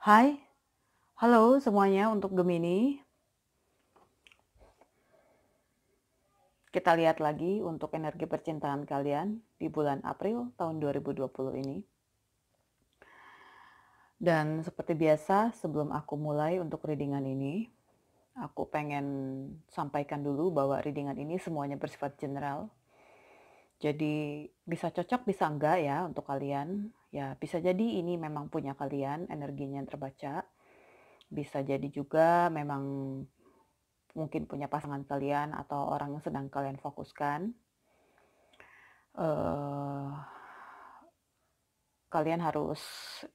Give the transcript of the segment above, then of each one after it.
Hai, halo semuanya untuk Gemini. Kita lihat lagi untuk energi percintaan kalian di bulan April tahun 2020 ini. Dan seperti biasa, sebelum aku mulai untuk readingan ini, aku pengen sampaikan dulu bahwa readingan ini semuanya bersifat general. Jadi bisa cocok, bisa enggak ya untuk kalian. Ya bisa jadi ini memang punya kalian, energinya yang terbaca. Bisa jadi juga memang mungkin punya pasangan kalian atau orang yang sedang kalian fokuskan. Kalian harus,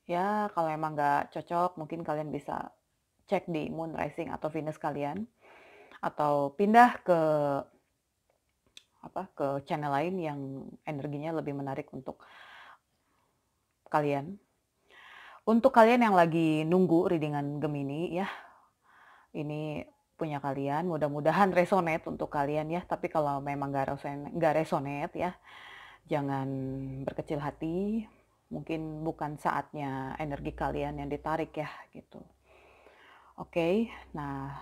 ya kalau emang nggak cocok, mungkin kalian bisa cek di moon rising atau Venus kalian, atau pindah ke channel lain yang energinya lebih menarik untuk kalian. Untuk kalian yang lagi nunggu readingan Gemini ya, ini punya kalian, mudah-mudahan resonate untuk kalian ya. Tapi kalau memang nggak resonate ya, jangan berkecil hati. Mungkin bukan saatnya energi kalian yang ditarik ya gitu. Oke, nah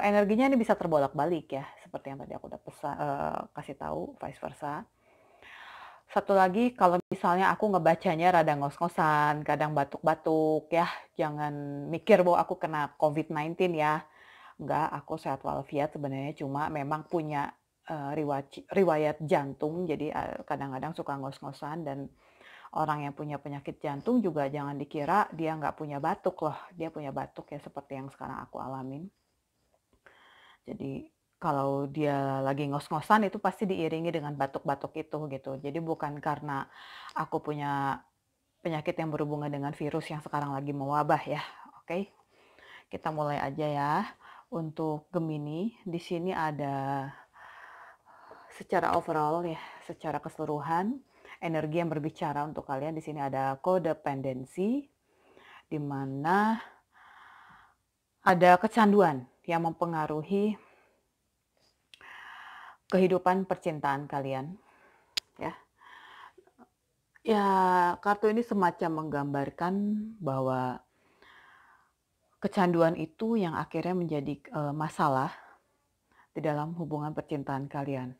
energinya ini bisa terbolak-balik ya, seperti yang tadi aku udah kasih tahu, vice versa. Satu lagi, kalau misalnya aku ngebacanya rada ngos-ngosan, kadang batuk-batuk ya, jangan mikir bahwa aku kena COVID-19 ya. Enggak, aku sehat walafiat sebenarnya, cuma memang punya riwayat jantung, jadi kadang-kadang suka ngos-ngosan. Dan orang yang punya penyakit jantung juga jangan dikira dia nggak punya batuk loh, dia punya batuk ya seperti yang sekarang aku alamin. Jadi kalau dia lagi ngos-ngosan itu pasti diiringi dengan batuk-batuk itu gitu. Jadi bukan karena aku punya penyakit yang berhubungan dengan virus yang sekarang lagi mewabah ya. Oke, kita mulai aja ya. Untuk Gemini, di sini ada secara overall ya, secara keseluruhan energi yang berbicara untuk kalian. Di sini ada codependency, di mana ada kecanduan yang mempengaruhi kehidupan percintaan kalian ya. Ya, kartu ini semacam menggambarkan bahwa kecanduan itu yang akhirnya menjadi masalah di dalam hubungan percintaan kalian.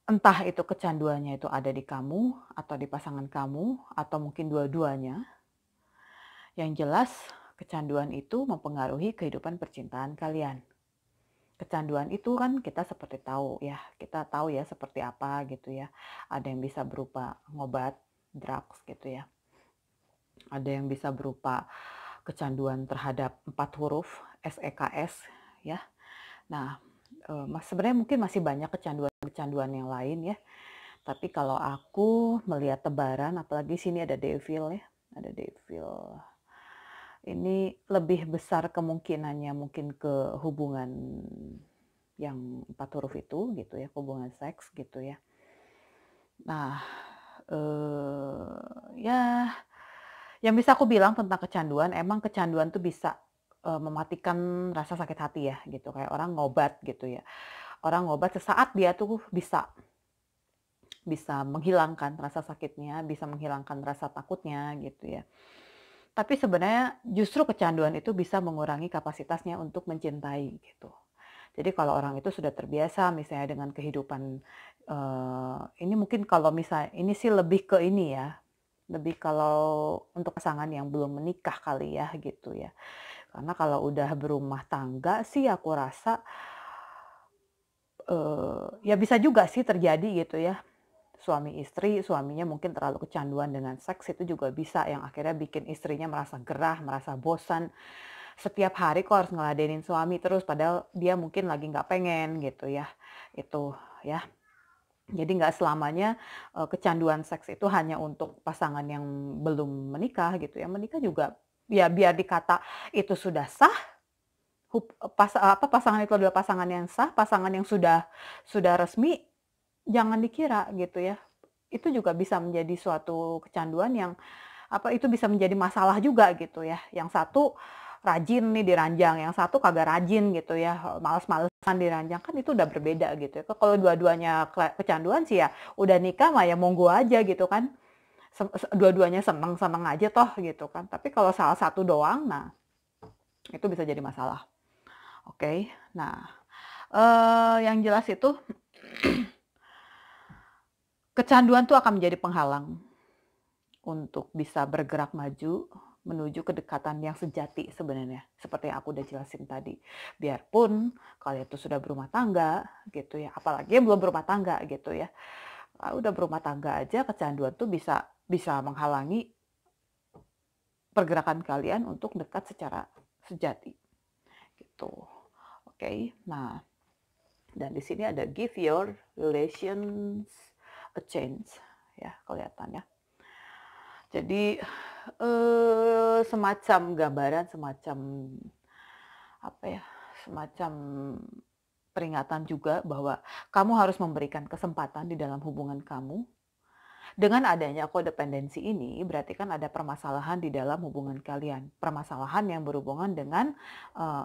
Entah itu kecanduannya itu ada di kamu atau di pasangan kamu atau mungkin dua-duanya. Yang jelas kecanduan itu mempengaruhi kehidupan percintaan kalian. Kecanduan itu kan kita seperti tahu ya, kita tahu ya seperti apa gitu ya. Ada yang bisa berupa ngobat, drugs gitu ya. Ada yang bisa berupa kecanduan terhadap 4 huruf, SEKS ya. Nah, sebenarnya mungkin masih banyak kecanduan yang lain ya. Tapi kalau aku melihat tebaran, apalagi sini ada devil ya, ada devil. Ini lebih besar kemungkinannya mungkin ke hubungan yang 4 huruf itu gitu ya, hubungan seks gitu ya. Nah, ya yang bisa aku bilang tentang kecanduan, emang kecanduan tuh bisa mematikan rasa sakit hati ya gitu, kayak orang ngobat gitu ya. Orang ngobat sesaat dia tuh bisa menghilangkan rasa sakitnya, bisa menghilangkan rasa takutnya gitu ya. Tapi sebenarnya justru kecanduan itu bisa mengurangi kapasitasnya untuk mencintai gitu. Jadi kalau orang itu sudah terbiasa misalnya dengan kehidupan, ini mungkin kalau misal ini sih lebih ke ini ya, lebih kalau untuk pasangan yang belum menikah kali ya gitu ya. Karena kalau udah berumah tangga sih aku rasa, ya bisa juga sih terjadi gitu ya. Suami istri, suaminya mungkin terlalu kecanduan dengan seks, itu juga bisa yang akhirnya bikin istrinya merasa gerah, merasa bosan. Setiap hari kok harus ngeladenin suami terus, padahal dia mungkin lagi nggak pengen gitu ya. Itu ya. Jadi nggak selamanya kecanduan seks itu hanya untuk pasangan yang belum menikah gitu ya. Menikah juga ya biar dikata itu sudah sah, pasangan itu adalah pasangan yang sah, pasangan yang sudah resmi, jangan dikira gitu ya. Itu juga bisa menjadi suatu kecanduan yang itu bisa menjadi masalah juga gitu ya. Yang satu rajin nih diranjang, yang satu kagak rajin gitu ya, males-malesan diranjang, kan itu udah berbeda gitu ya. Kalau dua-duanya kecanduan sih ya udah nikah mah ya monggo aja gitu kan. dua-duanya seneng-seneng aja toh gitu kan. Tapi kalau salah satu doang, nah itu bisa jadi masalah. Oke. Nah, yang jelas itu kecanduan tuh akan menjadi penghalang untuk bisa bergerak maju menuju kedekatan yang sejati sebenarnya, seperti yang aku udah jelasin tadi. Biarpun kalian tuh sudah berumah tangga gitu ya, apalagi yang belum berumah tangga gitu ya. Udah berumah tangga aja kecanduan tuh bisa bisa menghalangi pergerakan kalian untuk dekat secara sejati gitu. Oke. Nah, dan di sini ada give your relations a chance ya, kelihatan ya. Jadi semacam gambaran, semacam apa ya, semacam peringatan juga bahwa kamu harus memberikan kesempatan di dalam hubungan kamu. Dengan adanya kodependensi ini, berarti kan ada permasalahan di dalam hubungan kalian. Permasalahan yang berhubungan dengan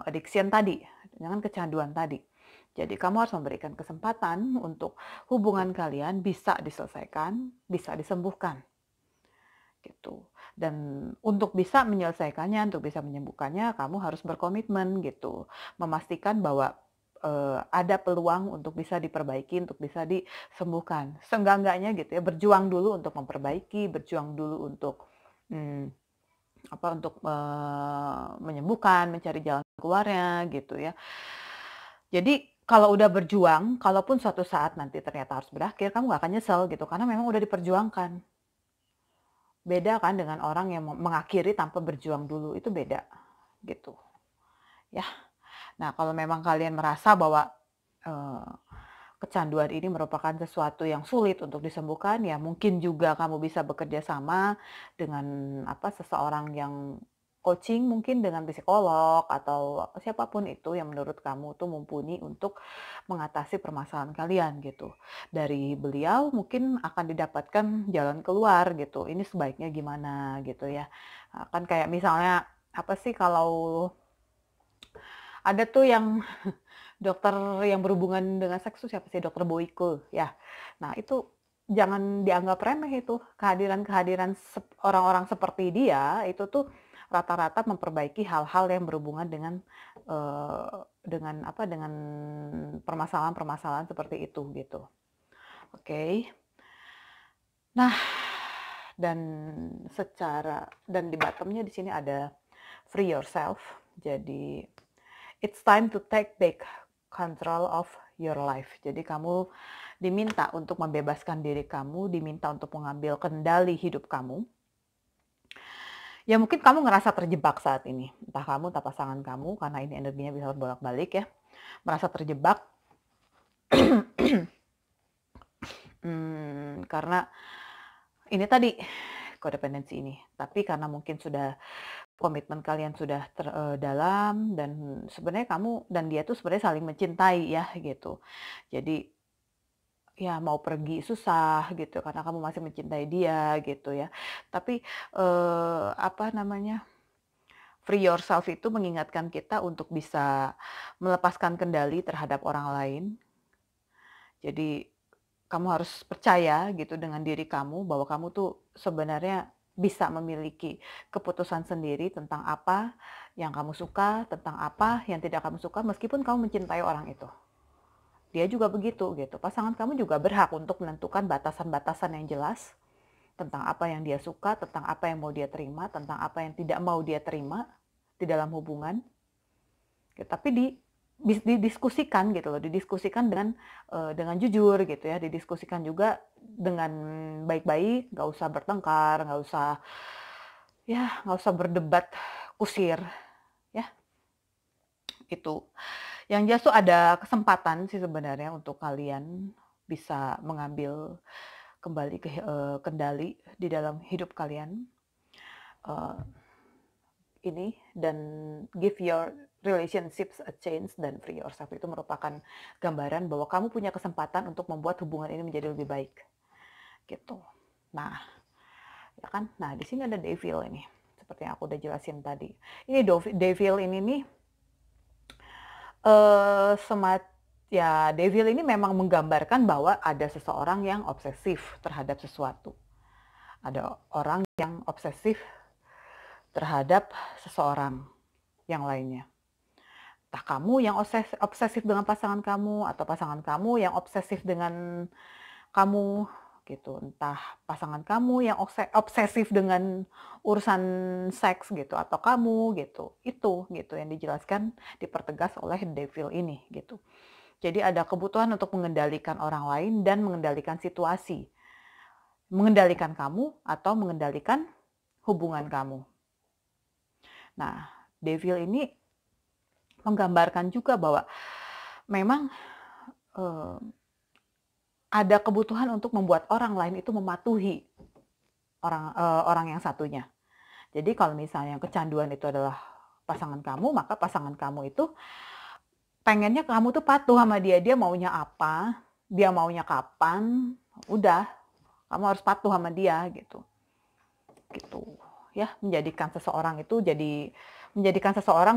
addiction tadi, dengan kecanduan tadi. Jadi kamu harus memberikan kesempatan untuk hubungan kalian bisa diselesaikan, bisa disembuhkan. Gitu. Dan untuk bisa menyelesaikannya, untuk bisa menyembuhkannya, kamu harus berkomitmen gitu. Memastikan bahwa ada peluang untuk bisa diperbaiki, untuk bisa disembuhkan. Seenggak-enggaknya gitu ya, berjuang dulu untuk memperbaiki, berjuang dulu untuk untuk menyembuhkan, mencari jalan keluarnya gitu ya. Jadi kalau udah berjuang, kalaupun suatu saat nanti ternyata harus berakhir, kamu gak akan nyesel gitu, karena memang udah diperjuangkan. Beda kan dengan orang yang mengakhiri tanpa berjuang dulu, itu beda gitu ya. Nah, kalau memang kalian merasa bahwa kecanduan ini merupakan sesuatu yang sulit untuk disembuhkan, ya mungkin juga kamu bisa bekerja sama dengan seseorang yang coaching, mungkin dengan psikolog atau siapapun itu yang menurut kamu tuh mumpuni untuk mengatasi permasalahan kalian gitu. Dari beliau mungkin akan didapatkan jalan keluar gitu. Ini sebaiknya gimana gitu ya. Kan kayak misalnya apa sih, kalau ada tuh yang dokter yang berhubungan dengan seks tuh siapa sih? Dokter Boyke ya. Nah, itu jangan dianggap remeh itu. Kehadiran-kehadiran orang-orang seperti dia itu tuh rata-rata memperbaiki hal-hal yang berhubungan dengan permasalahan-permasalahan seperti itu gitu. Oke. Nah, dan di bottomnya di sini ada free yourself. Jadi it's time to take back control of your life. Jadi kamu diminta untuk membebaskan diri kamu, diminta untuk mengambil kendali hidup kamu. Ya mungkin kamu ngerasa terjebak saat ini. Entah kamu, entah pasangan kamu, karena ini energinya bisa bolak-balik ya. Merasa terjebak. Karena ini tadi, kodependensi ini. Tapi karena mungkin sudah komitmen kalian sudah dalam, dan sebenarnya kamu dan dia tuh sebenarnya saling mencintai ya gitu. Jadi ya mau pergi susah gitu karena kamu masih mencintai dia gitu ya. Tapi free yourself itu mengingatkan kita untuk bisa melepaskan kendali terhadap orang lain. Jadi kamu harus percaya gitu dengan diri kamu bahwa kamu tuh sebenarnya bisa memiliki keputusan sendiri tentang apa yang kamu suka, tentang apa yang tidak kamu suka, meskipun kamu mencintai orang itu. Dia juga begitu gitu. Pasangan kamu juga berhak untuk menentukan batasan-batasan yang jelas tentang apa yang dia suka, tentang apa yang mau dia terima, tentang apa yang tidak mau dia terima di dalam hubungan. Ya, tapi didiskusikan gitu loh, didiskusikan dengan jujur gitu ya, didiskusikan juga dengan baik-baik, nggak usah bertengkar, nggak usah berdebat kusir ya. Itu yang jelas tuh ada kesempatan sih sebenarnya untuk kalian bisa mengambil kembali kendali di dalam hidup kalian ini, dan give your relationships a chance dan free yourself itu merupakan gambaran bahwa kamu punya kesempatan untuk membuat hubungan ini menjadi lebih baik gitu. Nah, ya kan? Nah, di sini ada devil ini. Seperti yang aku udah jelasin tadi. Ini devil ini nih devil ini memang menggambarkan bahwa ada seseorang yang obsesif terhadap sesuatu. Ada orang yang obsesif terhadap seseorang yang lainnya. Entah kamu yang obsesif dengan pasangan kamu, atau pasangan kamu yang obsesif dengan kamu, gitu. Entah pasangan kamu yang obsesif dengan urusan seks gitu, atau kamu gitu. Itu gitu yang dijelaskan, dipertegas oleh devil ini gitu. Jadi ada kebutuhan untuk mengendalikan orang lain dan mengendalikan situasi. Mengendalikan kamu atau mengendalikan hubungan kamu. Nah, devil ini menggambarkan juga bahwa memang ada kebutuhan untuk membuat orang lain itu mematuhi orang yang satunya. Jadi kalau misalnya kecanduan itu adalah pasangan kamu, maka pasangan kamu itu pengennya kamu tuh patuh sama dia. Dia maunya apa, dia maunya kapan, udah kamu harus patuh sama dia gitu. Gitu. Ya, menjadikan seseorang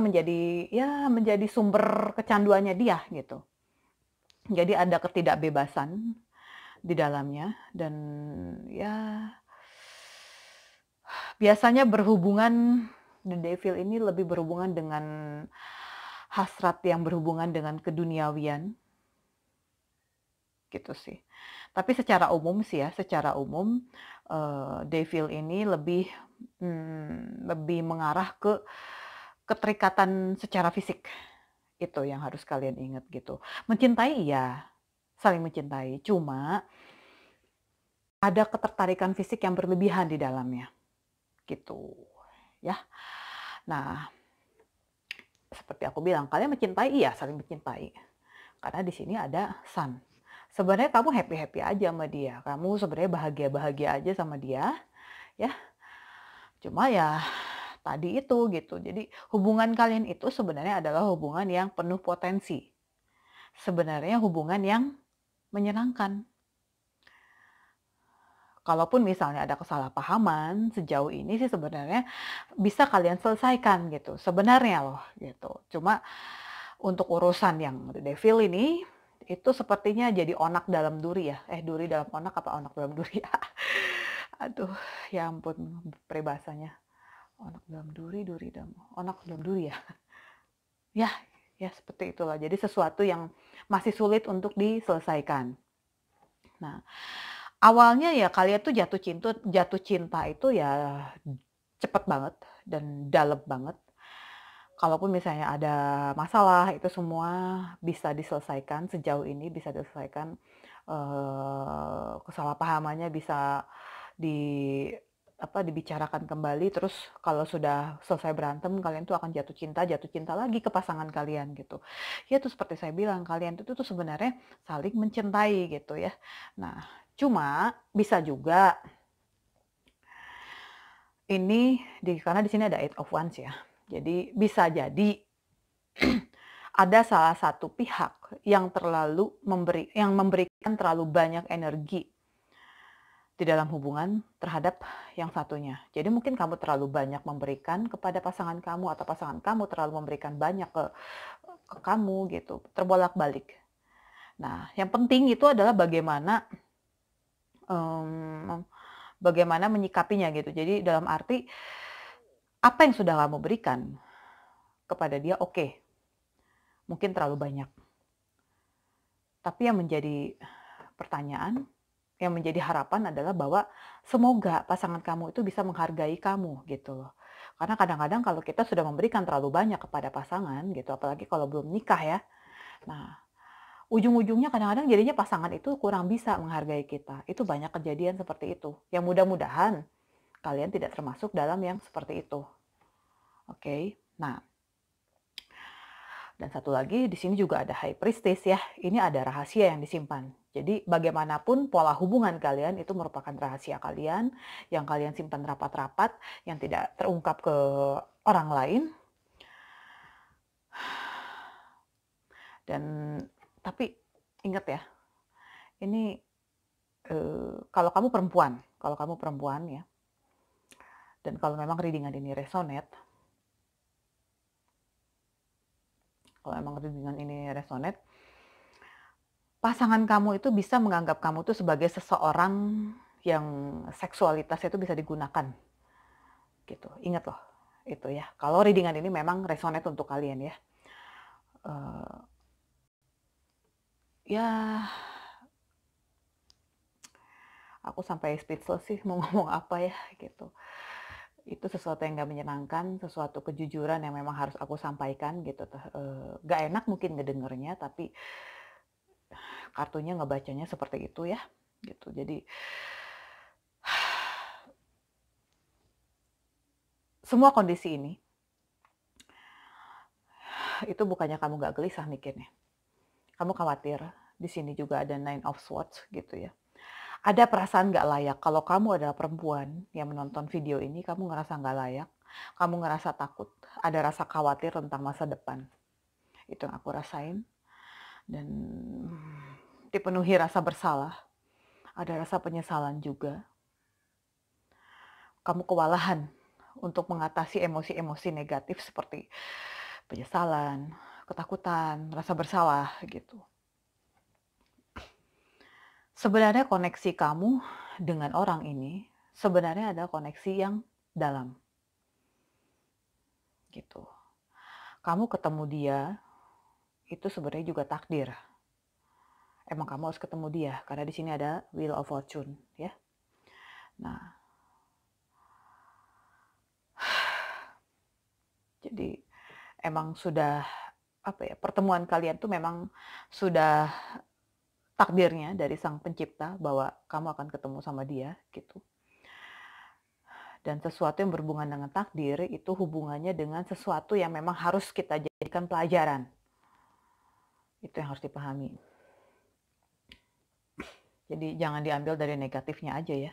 menjadi sumber kecanduannya dia gitu. Jadi ada ketidakbebasan di dalamnya dan ya biasanya berhubungan, the devil ini lebih berhubungan dengan hasrat yang berhubungan dengan keduniawian gitu sih. Tapi secara umum sih ya, devil ini lebih mengarah ke keterikatan secara fisik. Itu yang harus kalian ingat gitu. Mencintai iya, saling mencintai, cuma ada ketertarikan fisik yang berlebihan di dalamnya. Gitu. Ya. Nah, seperti aku bilang, kalian mencintai iya, saling mencintai. Karena di sini ada sun. Sebenarnya kamu happy-happy aja sama dia. Kamu sebenarnya bahagia-bahagia aja sama dia, ya. Cuma ya tadi itu gitu. Jadi hubungan kalian itu sebenarnya adalah hubungan yang penuh potensi. Sebenarnya hubungan yang menyenangkan. Kalaupun misalnya ada kesalahpahaman, sejauh ini sih sebenarnya bisa kalian selesaikan gitu. Sebenarnya loh gitu. Cuma untuk urusan yang The Devil ini, itu sepertinya jadi onak dalam duri ya. Duri dalam onak apa onak dalam duri ya. Aduh, ya ampun peribahasanya. Onak dalam duri, duri dalam onak dalam duri ya. Ya, ya seperti itulah. Jadi sesuatu yang masih sulit untuk diselesaikan. Nah, awalnya ya kalian tuh jatuh cinta itu ya cepet banget dan dalam banget. Kalaupun misalnya ada masalah, itu semua bisa diselesaikan, sejauh ini bisa diselesaikan, kesalahpahamannya bisa dibicarakan kembali, terus kalau sudah selesai berantem, kalian tuh akan jatuh cinta lagi ke pasangan kalian gitu. Ya itu seperti saya bilang, kalian itu tuh sebenarnya saling mencintai gitu ya. Nah, cuma bisa juga karena di sini ada Eight of Wands ya. Jadi bisa jadi ada salah satu pihak yang memberikan terlalu banyak energi di dalam hubungan terhadap yang satunya. Jadi mungkin kamu terlalu banyak memberikan kepada pasangan kamu atau pasangan kamu terlalu memberikan banyak ke kamu gitu, terbolak-balik. Nah, yang penting itu adalah bagaimana menyikapinya gitu. Jadi dalam arti apa yang sudah kamu berikan kepada dia, oke. Mungkin terlalu banyak. Tapi yang menjadi pertanyaan, yang menjadi harapan adalah bahwa semoga pasangan kamu itu bisa menghargai kamu gitu loh. Karena kadang-kadang kalau kita sudah memberikan terlalu banyak kepada pasangan gitu, apalagi kalau belum nikah ya. Nah, ujung-ujungnya kadang-kadang jadinya pasangan itu kurang bisa menghargai kita. Itu banyak kejadian seperti itu. Yang mudah-mudahan kalian tidak termasuk dalam yang seperti itu. Oke. Nah, dan satu lagi di sini juga ada High Priestess ya. Ini ada rahasia yang disimpan. Jadi bagaimanapun pola hubungan kalian itu merupakan rahasia kalian yang kalian simpan rapat-rapat, yang tidak terungkap ke orang lain. Tapi ingat ya, ini kalau kamu perempuan ya, dan kalau memang readingan ini resonate, pasangan kamu itu bisa menganggap kamu itu sebagai seseorang yang seksualitasnya itu bisa digunakan gitu. Ingat loh itu ya. Kalau readingan ini memang resonate untuk kalian ya. Uh, ya, aku sampai speechless sih mau ngomong apa ya gitu. Itu sesuatu yang gak menyenangkan, sesuatu kejujuran yang memang harus aku sampaikan gitu. Gak enak mungkin ngedengernya, tapi kartunya ngebacanya seperti itu ya gitu. Jadi semua kondisi ini itu bukannya kamu gak gelisah mikirnya, kamu khawatir. Di sini juga ada Nine of Swords gitu ya. Ada perasaan gak layak. Kalau kamu adalah perempuan yang menonton video ini, kamu ngerasa gak layak, kamu ngerasa takut, ada rasa khawatir tentang masa depan. Itu yang aku rasain. Dan dipenuhi rasa bersalah, ada rasa penyesalan juga. Kamu kewalahan untuk mengatasi emosi-emosi negatif seperti penyesalan, ketakutan, rasa bersalah gitu. Sebenarnya koneksi kamu dengan orang ini sebenarnya ada koneksi yang dalam. Gitu. Kamu ketemu dia itu sebenarnya juga takdir. Emang kamu harus ketemu dia karena di sini ada Wheel of Fortune ya. Nah, jadi emang sudah pertemuan kalian tuh memang sudah takdirnya dari Sang Pencipta bahwa kamu akan ketemu sama dia gitu. Dan sesuatu yang berhubungan dengan takdir itu hubungannya dengan sesuatu yang memang harus kita jadikan pelajaran. Itu yang harus dipahami. Jadi jangan diambil dari negatifnya aja ya.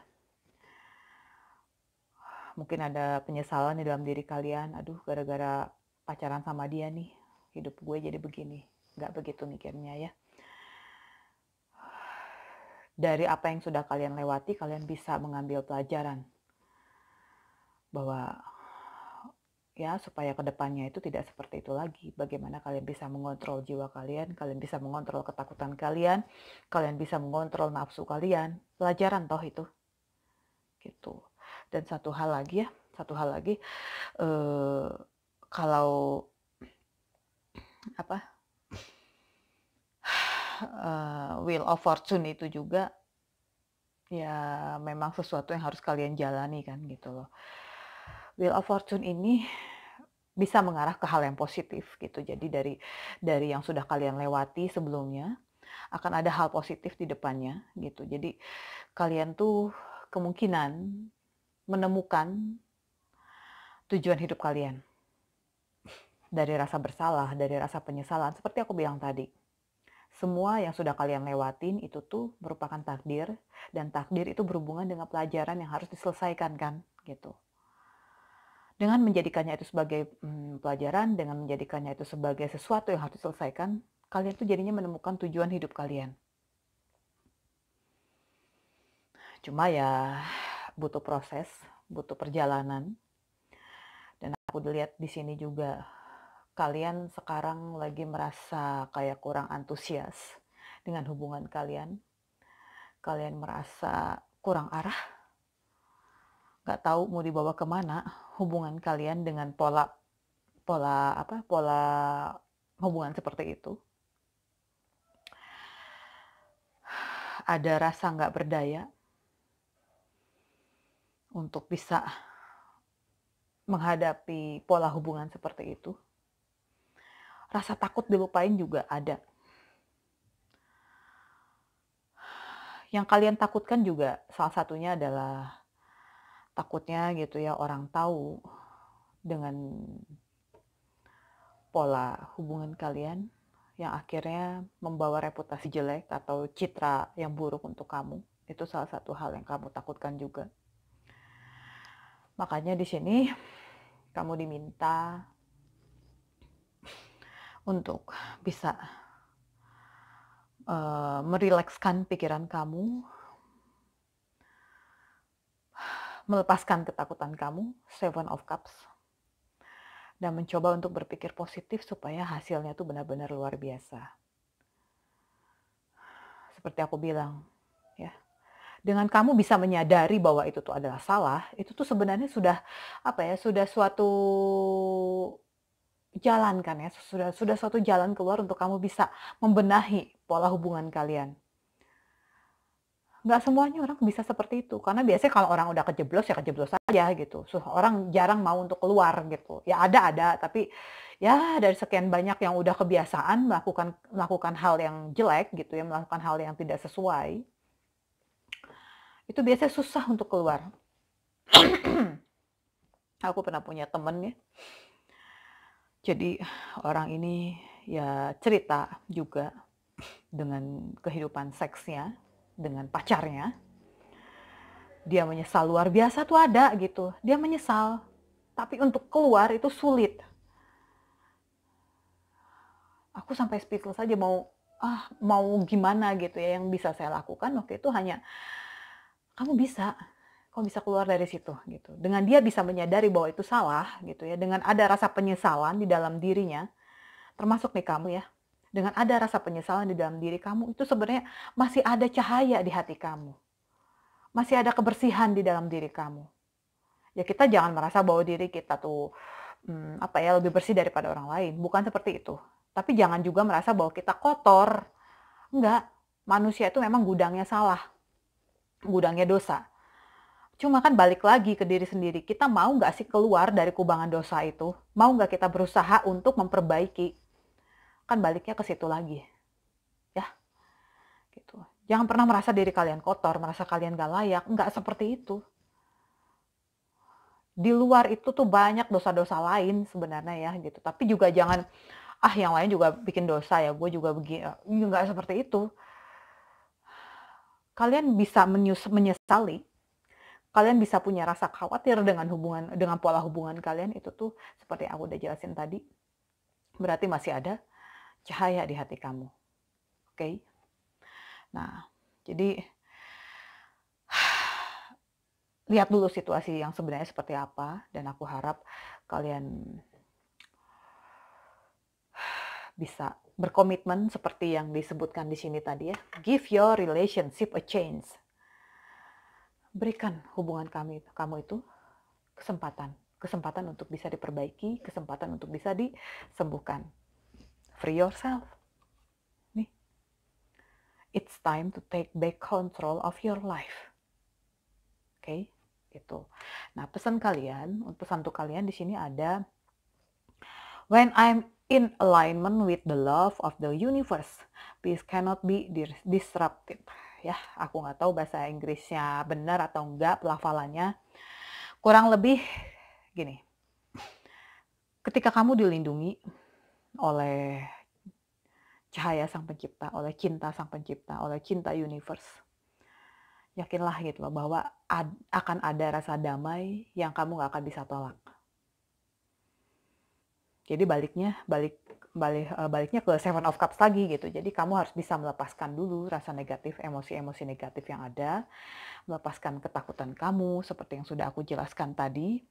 Mungkin ada penyesalan di dalam diri kalian, aduh gara-gara pacaran sama dia nih, hidup gue jadi begini. Nggak begitu mikirnya ya. Dari apa yang sudah kalian lewati, kalian bisa mengambil pelajaran. Bahwa ya supaya kedepannya itu tidak seperti itu lagi. Bagaimana kalian bisa mengontrol jiwa kalian bisa mengontrol ketakutan kalian bisa mengontrol nafsu kalian. Pelajaran toh itu. Gitu. Dan satu hal lagi, kalau Wheel of Fortune itu juga ya memang sesuatu yang harus kalian jalani kan gitu loh. Wheel of Fortune ini bisa mengarah ke hal yang positif gitu. Jadi dari yang sudah kalian lewati sebelumnya akan ada hal positif di depannya gitu. Jadi kalian tuh kemungkinan menemukan tujuan hidup kalian. Dari rasa bersalah, dari rasa penyesalan, seperti aku bilang tadi. Semua yang sudah kalian lewatin itu tuh merupakan takdir, dan takdir itu berhubungan dengan pelajaran yang harus diselesaikan kan, gitu. Dengan menjadikannya itu sebagai pelajaran, dengan menjadikannya itu sebagai sesuatu yang harus diselesaikan, kalian tuh jadinya menemukan tujuan hidup kalian. Cuma ya butuh proses, butuh perjalanan. Dan aku lihat di sini juga kalian sekarang lagi merasa kayak kurang antusias dengan hubungan kalian. Kalian merasa kurang arah, gak tahu mau dibawa kemana hubungan kalian dengan pola hubungan seperti itu. Ada rasa gak berdaya untuk bisa menghadapi pola hubungan seperti itu. Rasa takut dilupain juga ada. Yang kalian takutkan juga salah satunya adalah takutnya gitu ya orang tahu dengan pola hubungan kalian yang akhirnya membawa reputasi jelek atau citra yang buruk untuk kamu. Itu salah satu hal yang kamu takutkan juga. Makanya di sini kamu diminta untuk bisa merilekskan pikiran kamu, melepaskan ketakutan kamu, Seven of Cups, dan mencoba untuk berpikir positif supaya hasilnya itu benar-benar luar biasa. Seperti aku bilang, ya, Dengan kamu bisa menyadari bahwa itu tuh adalah salah, itu tuh sebenarnya sudah, apa ya, sudah suatu jalan kan ya, sudah suatu jalan keluar untuk kamu bisa membenahi pola hubungan kalian. Nggak semuanya orang bisa seperti itu, karena biasanya kalau orang udah kejeblos, ya kejeblos aja gitu. Orang jarang mau untuk keluar gitu. Ya ada, tapi ya dari sekian banyak yang udah kebiasaan melakukan hal yang jelek gitu ya, melakukan hal yang tidak sesuai, itu biasanya susah untuk keluar. Aku pernah punya temen ya, jadi orang ini ya cerita juga dengan kehidupan seksnya, dengan pacarnya. Dia menyesal luar biasa tuh ada gitu. Dia menyesal. Tapi untuk keluar itu sulit. Aku sampai speechless aja mau gimana gitu ya. Yang bisa saya lakukan waktu itu hanya kamu bisa keluar dari situ gitu. Dengan dia bisa menyadari bahwa itu salah gitu ya. Dengan ada rasa penyesalan di dalam dirinya, termasuk nih kamu ya. Dengan ada rasa penyesalan di dalam diri kamu, itu sebenarnya masih ada cahaya di hati kamu. Masih ada kebersihan di dalam diri kamu. Ya kita jangan merasa bahwa diri kita tuh lebih bersih daripada orang lain. Bukan seperti itu. Tapi jangan juga merasa bahwa kita kotor. Enggak. Manusia itu memang gudangnya salah. Gudangnya dosa. Cuma kan balik lagi ke diri sendiri. Kita mau nggak sih keluar dari kubangan dosa itu? Mau nggak kita berusaha untuk memperbaiki? Kan baliknya ke situ lagi. Ya, gitu. Jangan pernah merasa diri kalian kotor, merasa kalian gak layak. Nggak seperti itu. Di luar itu tuh banyak dosa-dosa lain sebenarnya ya gitu. Tapi juga jangan, yang lain juga bikin dosa ya, gue juga begini. Nggak seperti itu. Kalian bisa menyesali. Kalian bisa punya rasa khawatir dengan pola hubungan kalian, itu tuh seperti yang aku udah jelasin tadi. Berarti masih ada cahaya di hati kamu. Oke? Nah, jadi lihat dulu situasi yang sebenarnya seperti apa, dan aku harap kalian bisa berkomitmen seperti yang disebutkan di sini tadi ya. Give your relationship a chance. Berikan hubungan kamu itu kesempatan untuk bisa diperbaiki, kesempatan untuk bisa disembuhkan. Free yourself. Nih. It's time to take back control of your life. Oke, itu. Nah, pesan untuk kalian di sini ada, when I'm in alignment with the love of the universe, peace cannot be disrupted. Ya, aku nggak tahu bahasa Inggrisnya benar atau enggak pelafalannya. Kurang lebih gini. Ketika kamu dilindungi oleh cahaya Sang Pencipta, oleh cinta Sang Pencipta, oleh cinta universe, yakinlah gitu loh bahwa akan ada rasa damai yang kamu nggak akan bisa tolak. Jadi baliknya ke Seven of Cups lagi gitu. Jadi kamu harus bisa melepaskan dulu rasa negatif, emosi-emosi negatif yang ada, melepaskan ketakutan kamu seperti yang sudah aku jelaskan tadi.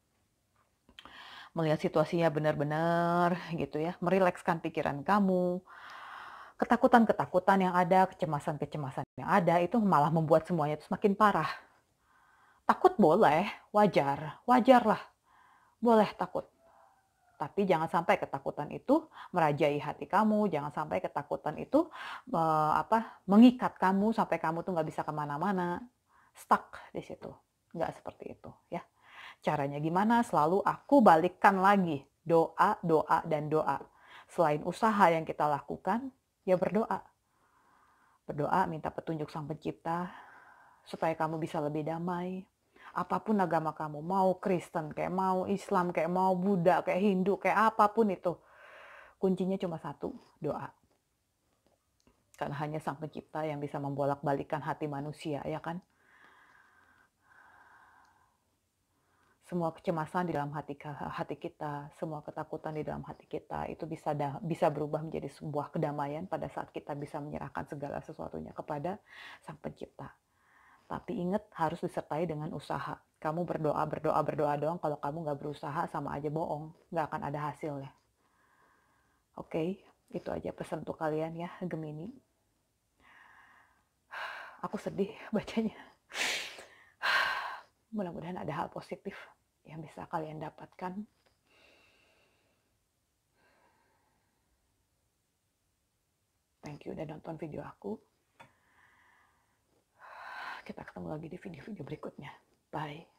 Melihat situasinya benar-benar gitu ya, merilekskan pikiran kamu. Ketakutan-ketakutan yang ada, kecemasan-kecemasan yang ada itu malah membuat semuanya itu semakin parah. Takut boleh, wajarlah. Boleh takut. Tapi jangan sampai ketakutan itu merajai hati kamu, jangan sampai ketakutan itu mengikat kamu sampai kamu tuh nggak bisa kemana-mana, stuck di situ. Nggak seperti itu ya. Caranya gimana? Selalu aku balikkan lagi doa, doa, dan doa. Selain usaha yang kita lakukan, ya berdoa. Berdoa minta petunjuk Sang Pencipta supaya kamu bisa lebih damai. Apapun agama kamu, mau Kristen, kayak mau Islam, kayak mau Buddha, kayak Hindu, kayak apapun itu. Kuncinya cuma satu, doa. Karena hanya Sang Pencipta yang bisa membolak-balikan hati manusia, ya kan? Semua kecemasan di dalam hati kita, semua ketakutan di dalam hati kita, itu bisa berubah menjadi sebuah kedamaian pada saat kita bisa menyerahkan segala sesuatunya kepada Sang Pencipta. Tapi ingat, harus disertai dengan usaha. Kamu berdoa doang, kalau kamu nggak berusaha sama aja bohong. Nggak akan ada hasilnya. Oke, itu aja pesan untuk kalian ya, Gemini. Aku sedih bacanya. mudah-mudahan ada hal positif yang bisa kalian dapatkan. Thank you udah nonton video aku. Kita ketemu lagi di video-video berikutnya. Bye.